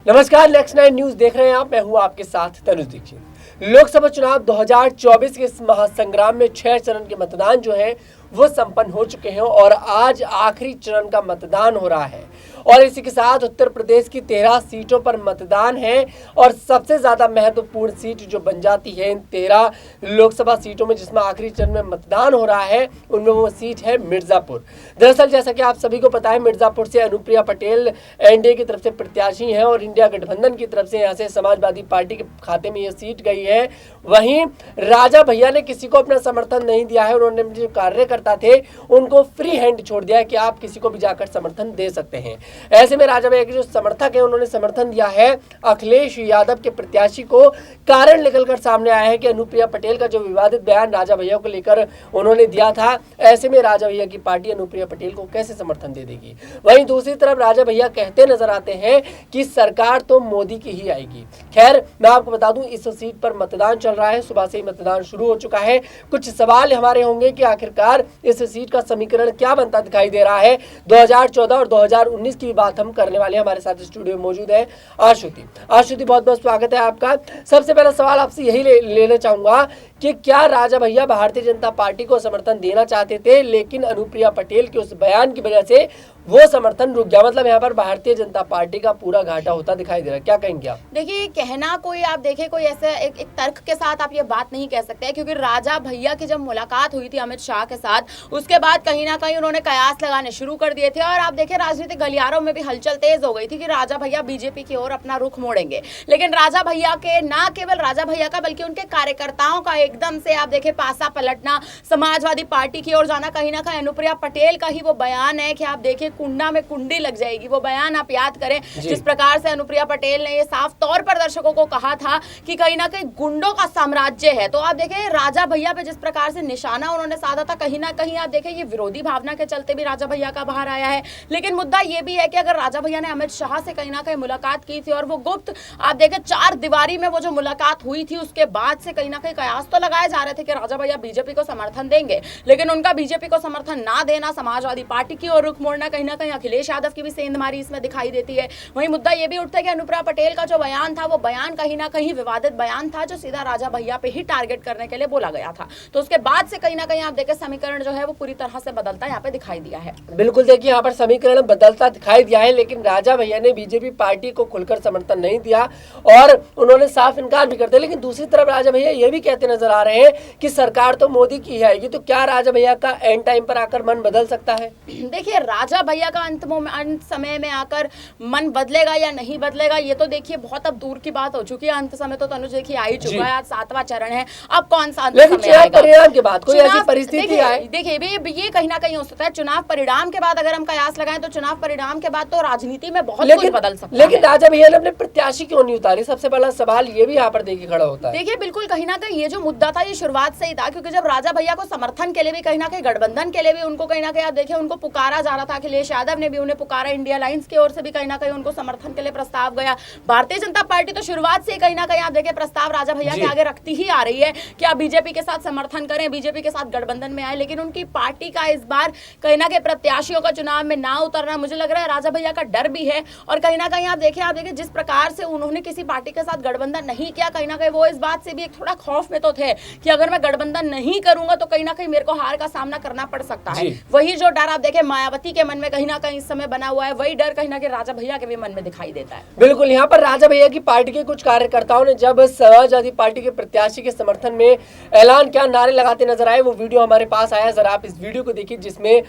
नमस्कार, next 9 news देख रहे हैं आप। मैं हूं आपके साथ तनुज दीक्षित। लोकसभा चुनाव 2024 के इस महासंग्राम में 6 चरण के मतदान जो है वो संपन्न हो चुके हैं और आज आखिरी चरण का मतदान हो रहा है। और इसी के साथ उत्तर प्रदेश की 13 सीटों पर मतदान है और सबसे ज्यादा महत्वपूर्ण सीट जो बन जाती है इन 13 लोकसभा सीटों में जिसमें आखिरी चरण में मतदान हो रहा है, उनमें वो सीट है मिर्जापुर। दरअसल जैसा कि आप सभी को पता है, मिर्जापुर से अनुप्रिया पटेल एनडीए की तरफ से प्रत्याशी हैं और इंडिया गठबंधन की तरफ से यहाँ से समाजवादी पार्टी के खाते में ये सीट गई है। वहीं राजा भैया ने किसी को अपना समर्थन नहीं दिया है। उन्होंने जो कार्यकर्ता थे उनको फ्री हैंड छोड़ दिया है कि आप किसी को भी जाकर समर्थन दे सकते हैं। ऐसे में राजा भैया के जो समर्थक हैं उन्होंने समर्थन दिया है अखिलेश यादव के प्रत्याशी को। कारण निकलकर सामने आया है कि अनुप्रिया पटेल का जो विवादित बयान राजा भैया को लेकर उन्होंने दिया था, ऐसे में राजा भैया की पार्टी अनुप्रिया पटेल को कैसे समर्थन दे देगी। वहीं दूसरी तरफ राजा भैया कहते नजर आते हैं कि सरकार तो मोदी की ही आएगी। खैर, मैं आपको बता दूं, इस सीट पर मतदान चल रहा है, सुबह से ही मतदान शुरू हो चुका है। कुछ सवाल हमारे होंगे कि आखिरकार इस सीट का समीकरण क्या बनता दिखाई दे रहा है। 2014 और 2019 की बात हम करने वाले हैं। हमारे साथ स्टूडियो में मौजूद है आशुति, बहुत बहुत स्वागत है आपका। सबसे पहला सवाल आपसे यही लेना चाहूंगा कि क्या राजा भैया भारतीय जनता पार्टी को समर्थन देना चाहते थे, लेकिन अनुप्रिया पटेल के उस बयान की वजह से वो समर्थन रुक गया? मतलब यहाँ पर भारतीय जनता पार्टी का पूरा घाटा होता दिखाई दे रहा है। क्या कहेंगे आप? देखिए, कहना कोई, आप देखें, कोई ऐसे एक तर्क के साथ आप ये बात नहीं कह सकते, क्योंकि राजा भैया की जब मुलाकात हुई थी अमित शाह के साथ, उसके बाद कहीं ना कहीं उन्होंने कयास लगाने शुरू कर दिए थे और आप देखें राजनीतिक गलियारों में भी हलचल तेज हो गई थी कि राजा भैया बीजेपी की ओर अपना रुख मोड़ेंगे। लेकिन राजा भैया के, ना केवल राजा भैया का बल्कि उनके कार्यकर्ताओं का एकदम से आप देखें पासा पलटना, समाजवादी पार्टी की ओर जाना, कहीं ना कहीं अनुप्रिया पटेल का ही वो बयान है कि आप देखिए कुंडा में कुंडी लग जाएगी। वो बयान आप याद करें जिस प्रकार से अनुप्रिया पटेल ने ये साफ तौर पर दर्शकों को कहा था कि कहीं ना कहीं गुंडों का साम्राज्य है। तो आप देखें राजा भैया पे जिस प्रकार से निशाना उन्होंने साधा था, कहीं ना कहीं आप देखें ये विरोधी भावना के चलते भी राजा भैया का बाहर आया है। लेकिन मुद्दा ये भी है कि अगर राजा भैया ने अमित शाह से कहीं ना कहीं मुलाकात की थी और वो गुप्त, आप देखें 4 दीवारी में वो जो मुलाकात हुई थी, उसके बाद से कहीं ना कहीं कयास तो लगाए जा रहे थे कि राजा भैया बीजेपी को समर्थन देंगे। लेकिन उनका बीजेपी को समर्थन ना देना, समाजवादी पार्टी की ओर रुख मोड़ना, कहीं ना कहीं अखिलेश यादव की भी सेंधमारी इसमें दिखाई देती है। वहीं मुद्दा ये भी उठता है कि अनुप्रिया पटेल का जो बयान था, वो बयान कहीं ना कहीं विवादित बयान था जो सीधा राजा भैया पे ही टारगेट करने के लिए बोला गया था। तो उसके बाद से कहीं ना कहीं आप देखें समीकरण जो है वो पूरी तरह से बदलता यहाँ पे दिखाई दिया है। बिल्कुल, देखिए यहाँ पर समीकरण बदलता दिखाई दिया है, लेकिन राजा भैया ने बीजेपी पार्टी को खुलकर समर्थन नहीं दिया और उन्होंने साफ इनकार भी कर दिया। लेकिन दूसरी तरफ राजा भैया ये भी कहते नजर आ रहे हैं कि सरकार तो मोदी की ही आएगी। तो क्या राजा भैया का एंड टाइम पर आकर मन बदल सकता है? देखिए, राजा भैया का अंत समय में आकर मन बदलेगा या नहीं बदलेगा, ये तो देखिए बहुत अब दूर की बात हो चुकी है। अंत समय तो तनुज देखिए आ ही चुका है, आज 7वां चरण है। अब कौन सा अंत समय आएगा? परिणाम के बाद कोई ऐसी परिस्थिति आए, देखिए ये कहीं ना कहीं हो सकता है चुनाव परिणाम के बाद। अगर हम कयास लगाएं तो चुनाव परिणाम के बाद तो राजनीति में बहुत कुछ बदल सकता है। लेकिन राजा भैया ने अपने प्रत्याशी क्यों नहीं उतारी? सबसे बड़ा सवाल ये भी यहाँ पर देखिए खड़ा होता है। देखिए, बिल्कुल कहीं ना कहीं ये जो मुद्दा था ये शुरुआत से ही था, क्योंकि जब राजा भैया को समर्थन के लिए भी, कहीं ना कहीं गठबंधन के लिए भी उनको कहीं ना कहीं आप देखिए उनको पुकारा जा रहा था। अखिलेश यादव ने भी उन्हें पुकारा, इंडिया अलायंस की ओर से भी कहीं ना कहीं उनको समर्थन के लिए प्रस्ताव गया। भारतीय जनता पार्टी तो शुरुआत से कहीं ना कहीं आप देखें प्रस्ताव राजा भैया के आगे रखती ही आ रही है कि आप बीजेपी के साथ समर्थन करें, बीजेपी के साथ गठबंधन में आए। लेकिन उनकी पार्टी का इस बार कहीं ना कहीं प्रत्याशियों का चुनाव में ना उतरना, मुझे लग रहा है राजा भैया का डर भी है। और कहीं ना कहीं आप देखें जिस प्रकार से उन्होंने किसी पार्टी के साथ गठबंधन नहीं किया, कहीं ना कहीं वो इस बात से भी एक थोड़ा खौफ में तो थे कि अगर मैं गठबंधन नहीं करूंगा तो कहीं ना कहीं मेरे को हार का सामना करना पड़ सकता है। वही जो डर आप देखें मायावती के मन में कहीं ना कहीं इस समय बना हुआ है, वही डर कहीं ना कहीं राजा भैया के भी मन में दिखाई देता है। बिल्कुल, यहाँ पर राजा भैया की पार्टी के कुछ कार्यकर्ताओं ने जब समाजवादी पार्टी के प्रत्याशी के समर्थन में ऐलान किया, नारे लगाते नजर आए। वो वीडियो हमारे पास आया, जरा आप इस वीडियो को देखिए, जिसमें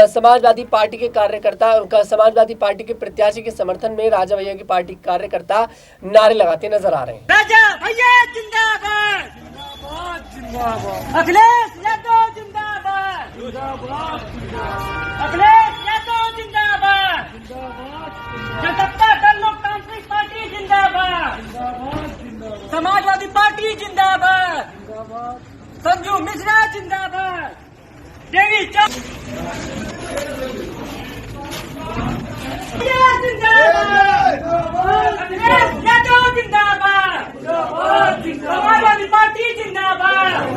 समाजवादी पार्टी के कार्यकर्ता, समाजवादी पार्टी के प्रत्याशी के समर्थन में राजा भैया की पार्टी के कार्यकर्ता नारे लगाते नजर आ रहे हैं। राजा भैया जिंदाबाद, अखिलेश यादव जिंदाबाद, अखिलेश यादव जिंदाबाद, जनता दल लोकतांत्रिक पार्टी जिंदाबाद, समाजवादी पार्टी जिंदाबाद, संजू मिश्रा जिंदाबाद, देवी समाजवादी पार्टी जिंदाबाद,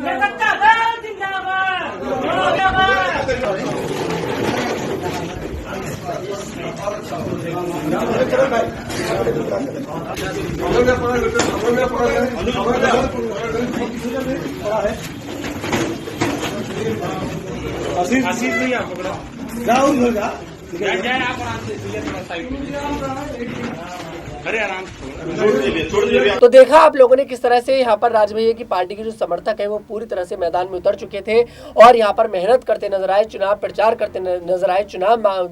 जनता दल जिंदाबाद। आशीष भैया पकड़ा जाए आप आराम से थोड़ा साइड अरे आराम से। तो देखा आप लोगों ने किस तरह से यहाँ पर राज भैया की पार्टी के जो समर्थक है वो पूरी तरह से मैदान में उतर चुके थे और यहाँ पर मेहनत करते नजर आए, चुनाव प्रचार करते नजर आए,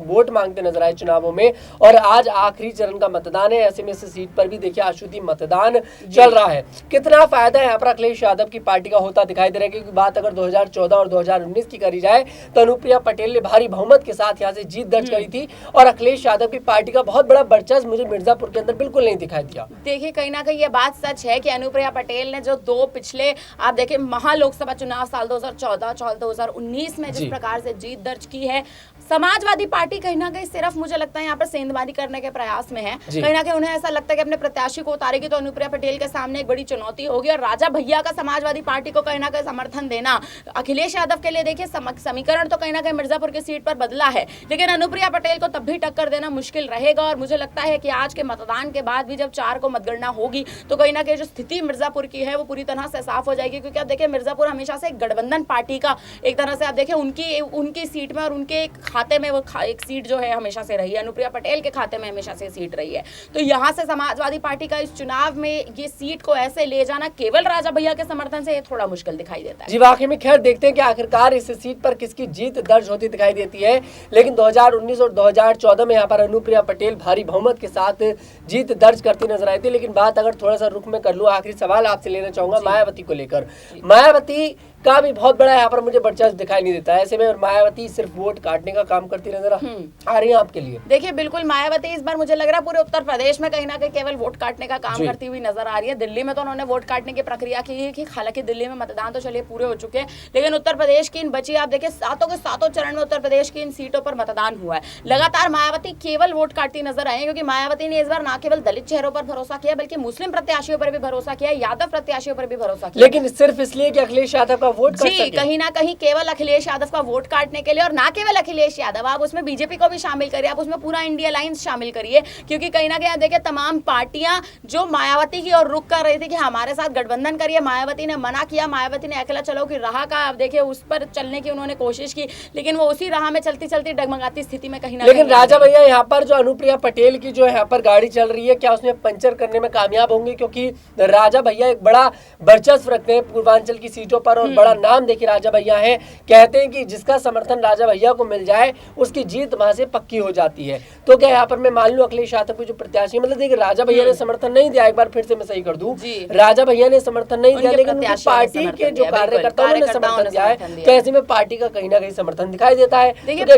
वोट मांगते नजर आए चुनावों में। और आज आखिरी चरण का मतदान है, ऐसे में इस सीट पर भी देखिए अशुद्धि मतदान चल रहा है। कितना फायदा यहाँ पर अखिलेश यादव की पार्टी का होता दिखाई दे रहा है, क्योंकि बात अगर 2014 और 2019 की करी जाए तो अनुप्रिया पटेल ने भारी बहुमत के साथ यहाँ से जीत दर्ज करी थी और अखिलेश यादव की पार्टी का बहुत बड़ा वर्चस्व मुझे मिर्जापुर के अंदर बिल्कुल नहीं दिखाई दिया। देखिए कहीं ना कहीं ये बात सच है कि अनुप्रिया पटेल ने जो दो पिछले आप देखिए महा लोकसभा चुनाव साल 2014 2019 में जिस प्रकार से जीत दर्ज की है, समाजवादी पार्टी कहीं ना कहीं सिर्फ मुझे लगता है यहाँ पर सेंधबाजी करने के प्रयास में है। कहीं ना कहीं उन्हें ऐसा लगता है कि अपने प्रत्याशी को उतारेगी तो अनुप्रिया पटेल के सामने एक बड़ी चुनौती होगी और राजा भैया का समाजवादी पार्टी को कहीं ना कहीं समर्थन देना अखिलेश यादव के लिए देखिए समीकरण तो कहीं ना कहीं मिर्जापुर की सीट पर बदला है, लेकिन अनुप्रिया पटेल को तब भी टक्कर देना मुश्किल रहेगा। और मुझे लगता है कि आज के मतदान के बाद भी जब 4 को मतगणना होगी तो कहीं ना कहीं जो स्थिति मिर्जापुर की है वो पूरी तरह से साफ हो जाएगी, क्योंकि आप देखिए मिर्जापुर हमेशा से एक गठबंधन पार्टी का एक तरह से आप देखिए उनकी सीट में और उनके खाते में वो एक सीट जो है हमेशा से रही है, अनुप्रिया पटेल के खाते में हमेशा से सीट रही है। तो यहाँ से समाजवादी पार्टी का इस चुनाव में ये सीट को ऐसे ले जाना केवल राजा भैया के समर्थन से थोड़ा मुश्किल दिखाई देता है। जी वाकई में खैर देखते हैं कि आखिरकार इस सीट पर किसकी जीत दर्ज होती दिखाई देती है, लेकिन 2019 और 2014 में यहाँ पर अनुप्रिया पटेल भारी बहुमत के साथ जीत दर्ज करती नजर आई थी। लेकिन बात अगर थोड़ा सा रुख में कर लूं, आखिरी सवाल आपसे लेना चाहूंगा मायावती को लेकर। मायावती का भी बहुत बड़ा यहाँ पर मुझे वर्चस्व दिखाई नहीं देता है, ऐसे में मायावती सिर्फ वोट काटने का काम करती नजर आ रही है आपके लिए। देखिए बिल्कुल मायावती इस बार मुझे लग रहा है पूरे उत्तर प्रदेश में कहीं ना कहीं केवल वोट काटने का काम करती हुई नजर आ रही है। दिल्ली में तो उन्होंने वोट काटने की प्रक्रिया की है, हालांकि दिल्ली में मतदान तो चलिए पूरे हो चुके हैं, लेकिन उत्तर प्रदेश की इन बची आप देखिए 7 के 7 चरण में उत्तर प्रदेश की इन सीटों पर मतदान हुआ है। लगातार मायावती केवल वोट काटती नजर आई है, क्योंकि मायावती ने इस बार न केवल दलित चेहरों पर भरोसा किया बल्कि मुस्लिम प्रत्याशियों पर भी भरोसा किया, यादव प्रत्याशियों पर भी भरोसा किया, लेकिन सिर्फ इसलिए कि अखिलेश यादव का वोट काट सके। कहीं ना कहीं केवल अखिलेश यादव का वोट काटने के लिए, और ना केवल अखिलेश यादव, आप उसमें बीजेपी को भी शामिल करिए, आप उसमें पूरा इंडिया अलायंस शामिल करिए, क्योंकि कहीं ना कहीं देखिए तमाम पार्टियां जो मायावती की ओर रुख कर रही थी कि हमारे साथ गठबंधन करिए, मायावती ने मना किया, मायावती ने अकेला चलो की राह का आप देखिए उस पर चलने की उन्होंने कोशिश की, लेकिन वो उसी राह में चलती चलती डगमगाती स्थिति में कहीं ना लेकिन राजा भैया यहाँ पर जो अनुप्रिया पटेल की जो यहाँ पर गाड़ी चल रही है, क्या उसमें पंचर करने में कामयाब होंगे? क्योंकि राजा भैया एक बड़ा वर्चस्व रखते हैं पूर्वांचल की सीटों पर और बड़ा नाम देखिए राजा भैया है। कहते हैं कि जिसका समर्थन राजा भैया को मिल जाए उसकी जीत वहां से पक्की हो जाती है। तो क्या यहाँ पर मैं मान लूं अखिलेश यादव की जो प्रत्याशी, मतलब देखिए राजा भैया ने समर्थन नहीं दिया, एक बार फिर से मैं सही कर दूं, राजा भैया ने समर्थन नहीं दिया, लेकिन पार्टी के जो कार्यकर्ताओं ने समर्थन दिया है, तो ऐसे में पार्टी का कहीं ना कहीं समर्थन दिखाई देता है। देखिए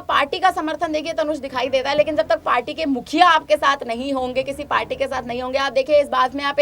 पार्टी का समर्थन देखिए तनुष दिखाई देता है, लेकिन जब तक पार्टी के मुखिया आपके साथ नहीं होंगे, किसी पार्टी के साथ नहीं होंगे, आप देखिए इस बात में आप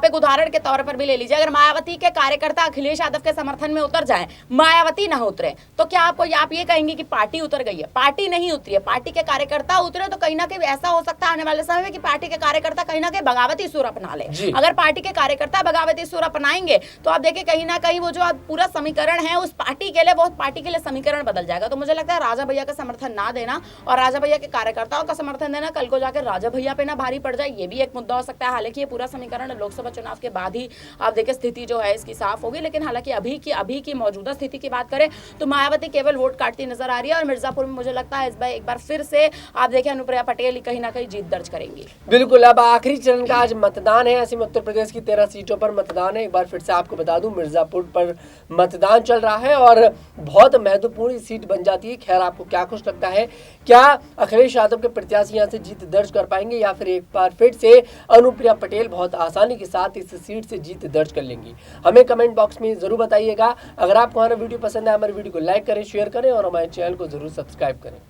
एक उदाहरण के तौर पर भी ले लीजिए, अगर मायावती के कार्यकर्ता अखिलेश यादव के समर्थन में उतर जाए, मायावती ना उतरे, तो क्या आप ये कहेंगे कि पार्टी उतर गई है? पार्टी नहीं उतरी है, पार्टी के कार्यकर्ता उतरे, तो कहीं ना कहीं ऐसा हो सकता है आने वाले समय में कि पार्टी के कार्यकर्ता कहीं ना कहीं बगावती सुर अपना ले। अगर पार्टी के कार्यकर्ता बगावती सुर अपनाएंगे तो आप देखिए कहीं ना कहीं वो जो पूरा समीकरण है उस पार्टी के लिए, बहुत पार्टी के लिए समीकरण बदल जाएगा। तो मुझे लगता है राजा भैया का समर्थन ना देना और राजा भैया के कार्यकर्ताओं का समर्थन देना कल को जाकर राजा भैया पे ना भारी पड़ जाए, ये भी एक मुद्दा हो सकता है। हालांकि ये पूरा समीकरण लोकसभा चुनाव के बाद ही आप देखिए स्थिति जो है इसकी साफ होगी, लेकिन हालांकि अभी की मौजूदा स्थिति की बात करें तो मायावती केवल वोट काटती नजर आ रही है और मिर्जापुर में मुझे लगता है इस बार एक बार फिर से आप देखें अनुप्रिया पटेल कहीं ना कहीं जीत दर्ज करेंगी। बिल्कुल, अब आखिरी चरण का आज मतदान है, ऐसे में उत्तर प्रदेश की 13 सीटों पर मतदान है। एक बार फिर से आपको बता दूं मिर्जापुर पर मतदान चल रहा है और बहुत महत्वपूर्ण सीट बन जाती है। खैर आपको क्या कुछ लगता है, क्या अखिलेश यादव के प्रत्याशी यहाँ से जीत दर्ज कर पाएंगे या फिर एक बार फिर से अनुप्रिया पटेल बहुत आसानी के साथ इस सीट से जीत दर्ज कर लेंगी? हमें कमेंट बॉक्स में जरूर बताइएगा। अगर आपको हमारा वीडियो पसंद है, हमारे वीडियो को लाइक करें, शेयर करें और हमारे चैनल को जरूर सब्सक्राइब करें।